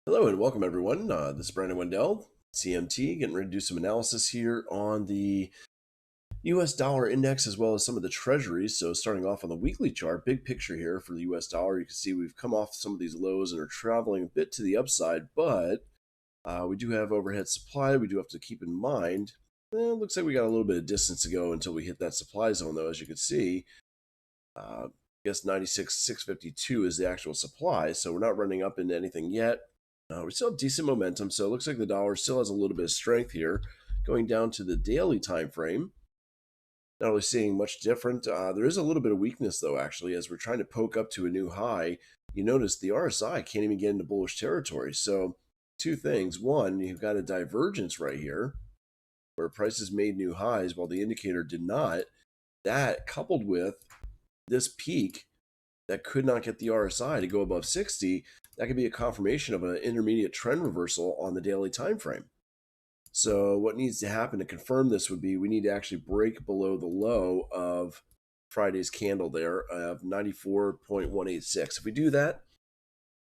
Hello and welcome everyone. This is Brandon Wendell, CMT, getting ready to do some analysis here on the US dollar index as well as some of the treasuries. So starting off on the weekly chart, big picture here for the US dollar. You can see we've come off some of these lows and are traveling a bit to the upside, but we do have overhead supply. We do have to keep in mind. It looks like we got a little bit of distance to go until we hit that supply zone, though, as you can see. I guess 96,652 is the actual supply, so we're not running up into anything yet. We still have decent momentum, so it looks like the dollar still has a little bit of strength here. Going down to the daily time frame, not really seeing much different. There is a little bit of weakness, though, actually, as we're trying to poke up to a new high. You notice the RSI can't even get into bullish territory. So, two things. One, you've got a divergence right here where prices made new highs while the indicator did not. That coupled with this peak that could not get the RSI to go above 60, that could be a confirmation of an intermediate trend reversal on the daily time frame. So what needs to happen to confirm this would be we need to actually break below the low of Friday's candle there of 94.186. If we do that,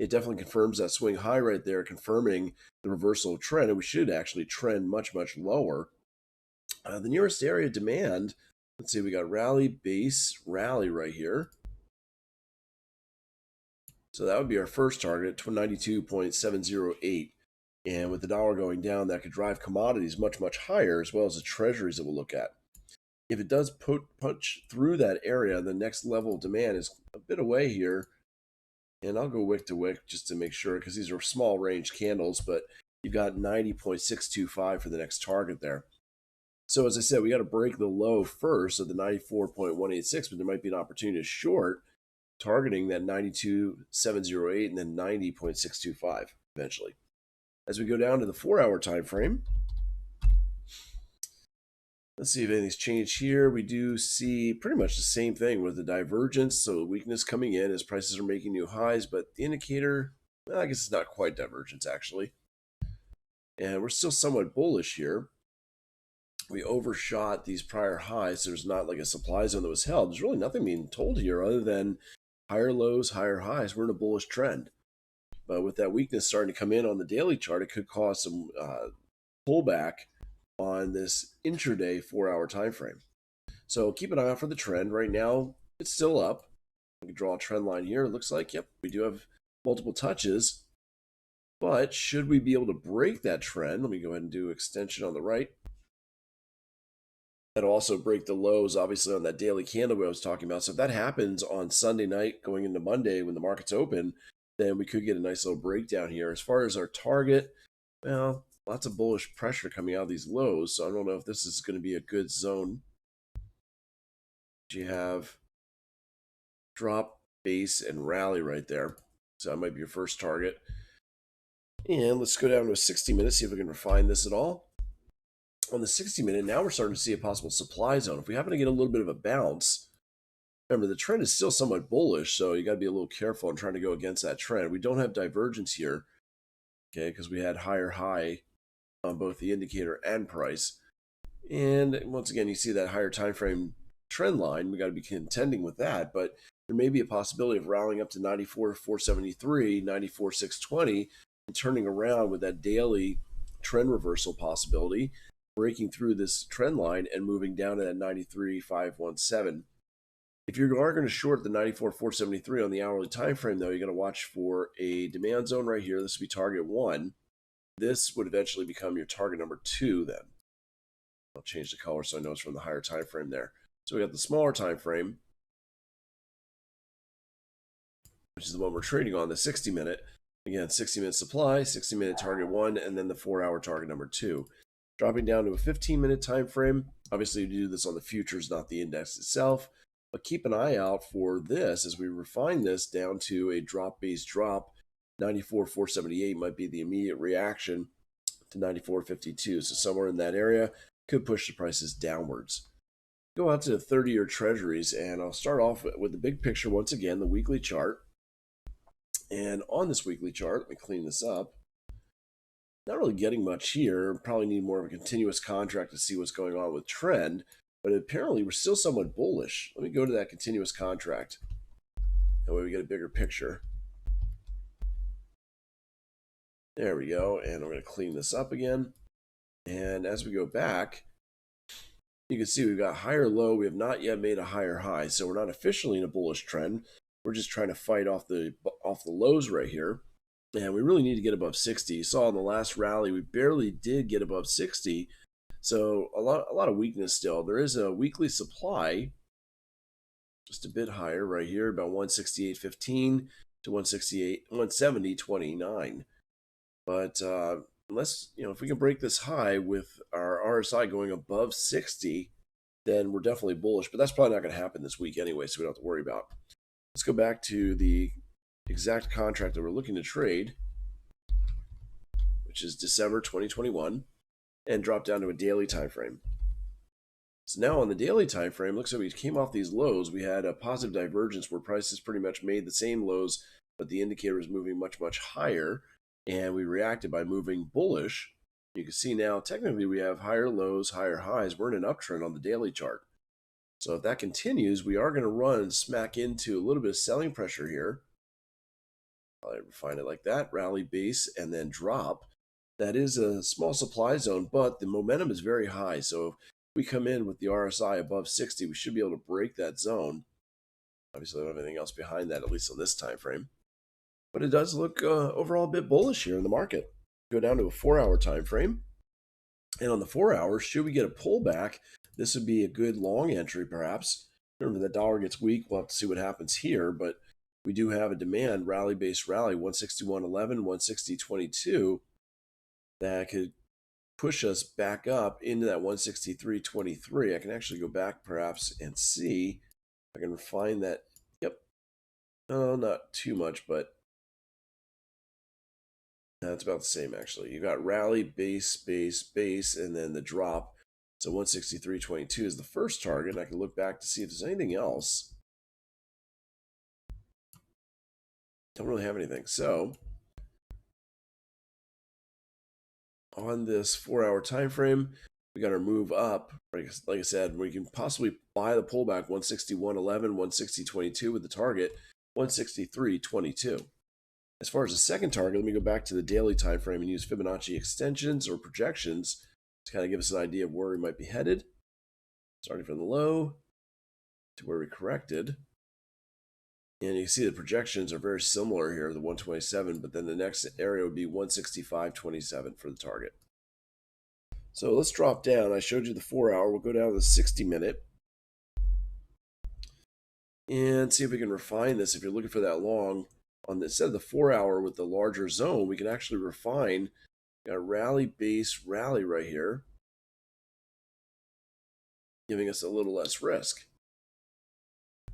it definitely confirms that swing high right there, confirming the reversal of trend, and we should actually trend much, much lower. The nearest area of demand, let's see, we got rally, base, rally right here. So that would be our first target, 92.708. And with the dollar going down, that could drive commodities much, much higher, as well as the treasuries that we'll look at. If it does punch through that area, the next level of demand is a bit away here. And I'll go wick to wick just to make sure, because these are small range candles, but you've got 90.625 for the next target there. So as I said, we got to break the low first of the 94.186, but there might be an opportunity to short, targeting that 92.708 and then 90.625 eventually. As we go down to the 4-hour time frame, let's see if anything's changed here. We do see pretty much the same thing with the divergence. So the weakness coming in as prices are making new highs, but the indicator, well, I guess it's not quite divergence actually. And we're still somewhat bullish here. We overshot these prior highs. There's not like a supply zone that was held. There's really nothing being told here other than higher lows, higher highs. We're in a bullish trend. But with that weakness starting to come in on the daily chart, it could cause some pullback on this intraday 4-hour time frame. So keep an eye out for the trend. Right now, it's still up. We can draw a trend line here. It looks like, yep, we do have multiple touches. But should we be able to break that trend, let me go ahead and do extension on the right. That'll also break the lows, obviously, on that daily candle I was talking about. So if that happens on Sunday night going into Monday when the market's open, then we could get a nice little breakdown here. As far as our target, well, lots of bullish pressure coming out of these lows, so I don't know if this is going to be a good zone. You have drop, base, and rally right there. So that might be your first target. And let's go down to a 60-minute, see if we can refine this at all. On the 60-minute, now we're starting to see a possible supply zone. If we happen to get a little bit of a bounce, remember, the trend is still somewhat bullish, so you got to be a little careful in trying to go against that trend. We don't have divergence here, okay, because we had higher high on both the indicator and price. And once again, you see that higher time frame trend line. We got to be contending with that, but there may be a possibility of rallying up to 94,473, 94,620, and turning around with that daily trend reversal possibility, breaking through this trend line and moving down to that 93,517. If you are going to short the 94,473 on the hourly time frame, though, you got to watch for a demand zone right here. This would be target 1. This would eventually become your target number 2 then. I'll change the color so I know it's from the higher time frame there. So we got the smaller time frame, which is the one we're trading on, the 60-minute. Again, 60-minute supply, 60-minute target 1, and then the 4-hour target number 2. Dropping down to a 15-minute time frame. Obviously, you do this on the futures, not the index itself. But keep an eye out for this as we refine this down to a drop-based drop. 94,478 might be the immediate reaction to 94.52. So somewhere in that area could push the prices downwards. Go out to the 30-year treasuries, and I'll start off with the big picture once again, the weekly chart. And on this weekly chart, let me clean this up. Not really getting much here. Probably need more of a continuous contract to see what's going on with trend. But apparently we're still somewhat bullish. Let me go to that continuous contract. That way we get a bigger picture. There we go. And I'm going to clean this up again. And as we go back, you can see we've got higher low. We have not yet made a higher high. So we're not officially in a bullish trend. We're just trying to fight off the lows right here. And we really need to get above 60. You saw in the last rally, we barely did get above 60. So a lot of weakness still. There is a weekly supply just a bit higher right here, about 168.15 to 170.29. But unless, if we can break this high with our RSI going above 60, then we're definitely bullish. But that's probably not going to happen this week anyway, so we don't have to worry about. Let's go back to the exact contract that we're looking to trade, which is December 2021, and drop down to a daily time frame. So now on the daily time frame, looks like we came off these lows. We had a positive divergence where prices pretty much made the same lows, but the indicator was moving much, much higher, and we reacted by moving bullish. You can see now, technically, we have higher lows, higher highs. We're in an uptrend on the daily chart. So if that continues, we are going to run smack into a little bit of selling pressure here. I'll refine it like that, rally base, and then drop. That is a small supply zone, but the momentum is very high. So if we come in with the RSI above 60, we should be able to break that zone. Obviously, I don't have anything else behind that, at least on this time frame. But it does look overall a bit bullish here in the market. Go down to a 4-hour time frame. And on the 4 hours, should we get a pullback, this would be a good long entry perhaps. Remember, the dollar gets weak. We'll have to see what happens here. But we do have a demand rally-based rally, 161.11, 160.22, that could push us back up into that 163.23. I can actually go back perhaps and see if I can refine that. Yep. Oh, not too much, but that's about the same actually. You got rally, base, base, base, and then the drop. So 163.22 is the first target. I can look back to see if there's anything else. Don't really have anything. So on this 4-hour time frame, we got our move up. Like I said, we can possibly buy the pullback 161.11, 160.22 with the target 163.22. As far as the second target, let me go back to the daily time frame and use Fibonacci extensions or projections to kind of give us an idea of where we might be headed. Starting from the low to where we corrected. And you can see the projections are very similar here, the 127, but then the next area would be 165.27 for the target. So let's drop down. I showed you the 4-hour. We'll go down to the 60-minute and see if we can refine this. If you're looking for that long, instead of the 4-hour with the larger zone, we can actually refine. Got a rally base rally right here, giving us a little less risk.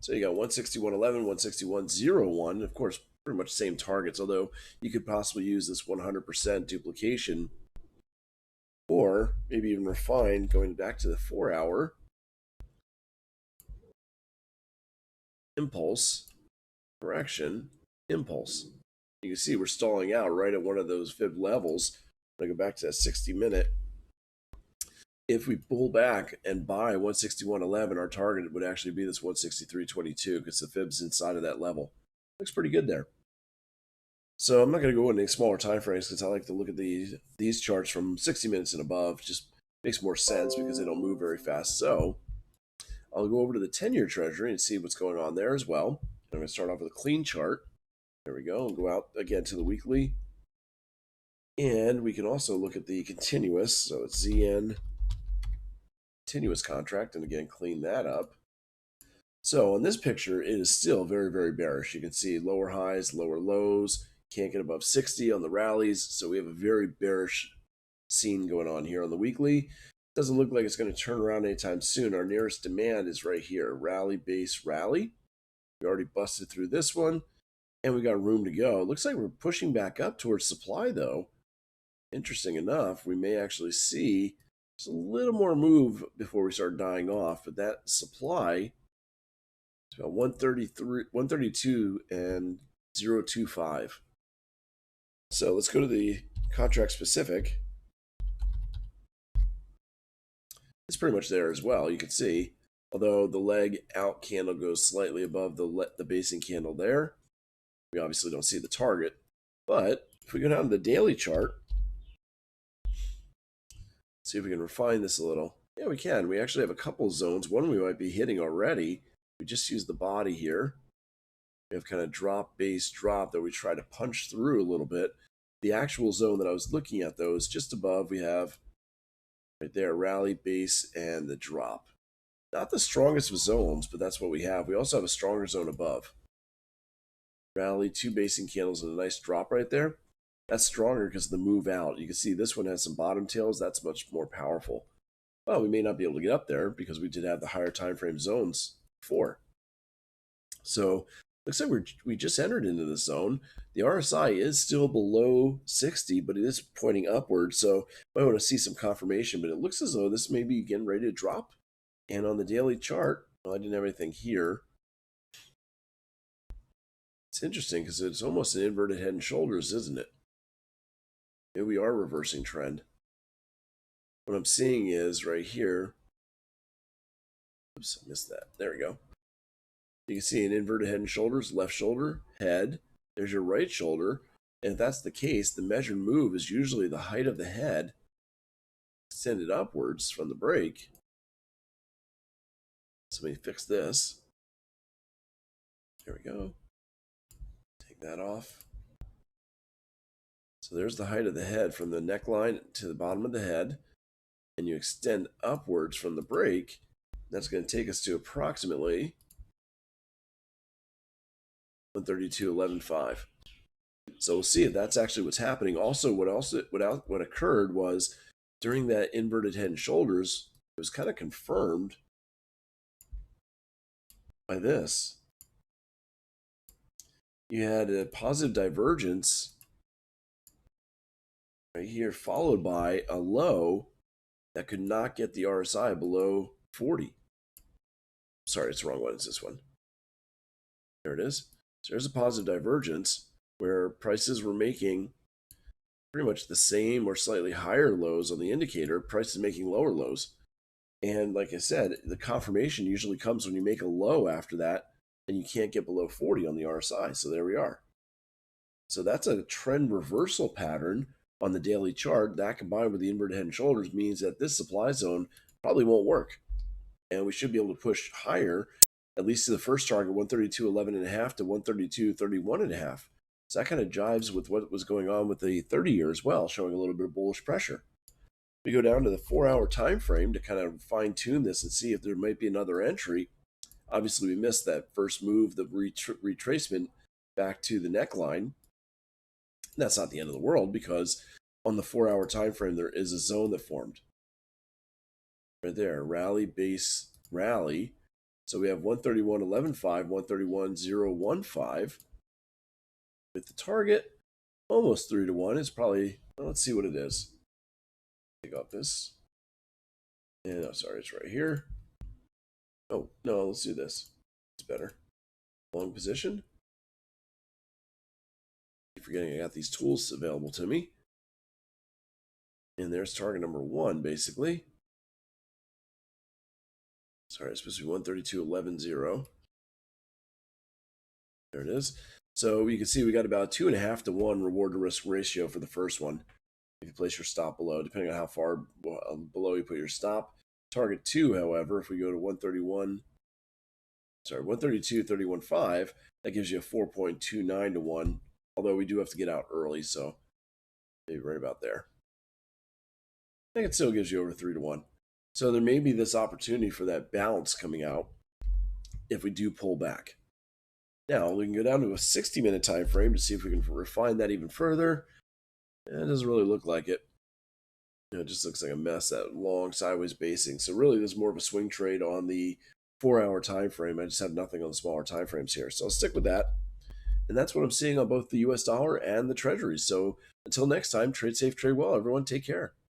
So you got 161.11, 161.01, of course, pretty much same targets, although you could possibly use this 100% duplication, or maybe even refine going back to the 4-hour. Impulse, correction, impulse. You can see we're stalling out right at one of those fib levels. I go back to that 60-minute. If we pull back and buy 161.11, our target would actually be this 163.22 because the fib's inside of that level. Looks pretty good there. So I'm not going to go into any smaller time frames because I like to look at these charts from 60 minutes and above. Just makes more sense because they don't move very fast. So I'll go over to the 10-year Treasury and see what's going on there as well. I'm going to start off with a clean chart. There we go. And go out again to the weekly. And we can also look at the continuous. So it's ZN continuous contract, and again clean that up. So in this picture, it is still very, very bearish. You can see lower highs, lower lows, can't get above 60 on the rallies, so we have a very bearish scene going on here on the weekly. Doesn't look like it's going to turn around anytime soon. Our nearest demand is right here, rally base rally. We already busted through this one, and we got room to go. It looks like we're pushing back up towards supply though. Interesting enough, we may actually see just a little more move before we start dying off, but that supply is about 132 and 0.25. So let's go to the contract specific. It's pretty much there as well. You can see, although the leg out candle goes slightly above the basing candle there, we obviously don't see the target, but If we go down to the daily chart, see if we can refine this a little. Yeah, we can. We actually have a couple zones. One we might be hitting already. We just use the body here. We have kind of drop, base, drop that we try to punch through a little bit. The actual zone that I was looking at, though, is just above. We have right there, rally, base, and the drop. Not the strongest of zones, but that's what we have. We also have a stronger zone above. Rally, two basing candles, and a nice drop right there. That's stronger because of the move out. You can see this one has some bottom tails. That's much more powerful. Well, we may not be able to get up there because we did have the higher time frame zones before. So looks like we just entered into the zone. The RSI is still below 60, but it is pointing upward. So I want to see some confirmation, but it looks as though this may be getting ready to drop. And on the daily chart, well, I didn't have anything here. It's interesting because it's almost an inverted head and shoulders, isn't it? Maybe we are reversing trend. What I'm seeing is right here. Oops, I missed that. There we go. You can see an inverted head and shoulders, left shoulder, head. There's your right shoulder. And if that's the case, the measured move is usually the height of the head extended upwards from the break. So let me fix this. There we go. Take that off. So there's the height of the head from the neckline to the bottom of the head. And you extend upwards from the break. That's going to take us to approximately 132.11.5. So we'll see if that's actually what's happening. Also, what occurred was during that inverted head and shoulders, it was kind of confirmed by this. You had a positive divergence right here, followed by a low that could not get the RSI below 40. Sorry, it's the wrong one. It's this one. There it is. So there's a positive divergence where prices were making pretty much the same or slightly higher lows on the indicator. Prices making lower lows. And like I said, the confirmation usually comes when you make a low after that and you can't get below 40 on the RSI. So there we are. So that's a trend reversal pattern on the daily chart. That combined with the inverted head and shoulders means that this supply zone probably won't work. And we should be able to push higher, at least to the first target, 132.11.5 to 132.31.5. So that kind of jives with what was going on with the 30-year as well, showing a little bit of bullish pressure. We go down to the 4-hour time frame to kind of fine-tune this and see if there might be another entry. Obviously, we missed that first move, the retracement back to the neckline. That's not the end of the world because on the 4-hour time frame, there is a zone that formed. Right there, rally, base, rally. So we have 131.11.5, 131.015. With the target almost 3 to 1. It's probably, well, let's see what it is. Take off this. And oh, sorry, it's right here. Oh, no, let's do this. It's better. Long position. Keep forgetting I got these tools available to me. And there's target number 1, basically. Sorry, it's supposed to be 132.11.0. There it is. So you can see we got about 2.5 to 1 reward to risk ratio for the first one. If you place your stop below, depending on how far below you put your stop. Target 2, however, if we go to 132.31.5, that gives you a 4.29 to 1. Although we do have to get out early, so maybe right about there. I think it still gives you over 3 to 1. So there may be this opportunity for that bounce coming out if we do pull back. Now we can go down to a 60-minute time frame to see if we can refine that even further. And it doesn't really look like it. It just looks like a mess, that long sideways basing. So really, there's more of a swing trade on the 4-hour time frame. I just have nothing on the smaller time frames here, so I'll stick with that. And that's what I'm seeing on both the US dollar and the Treasuries. So until next time, trade safe, trade well. Everyone, take care.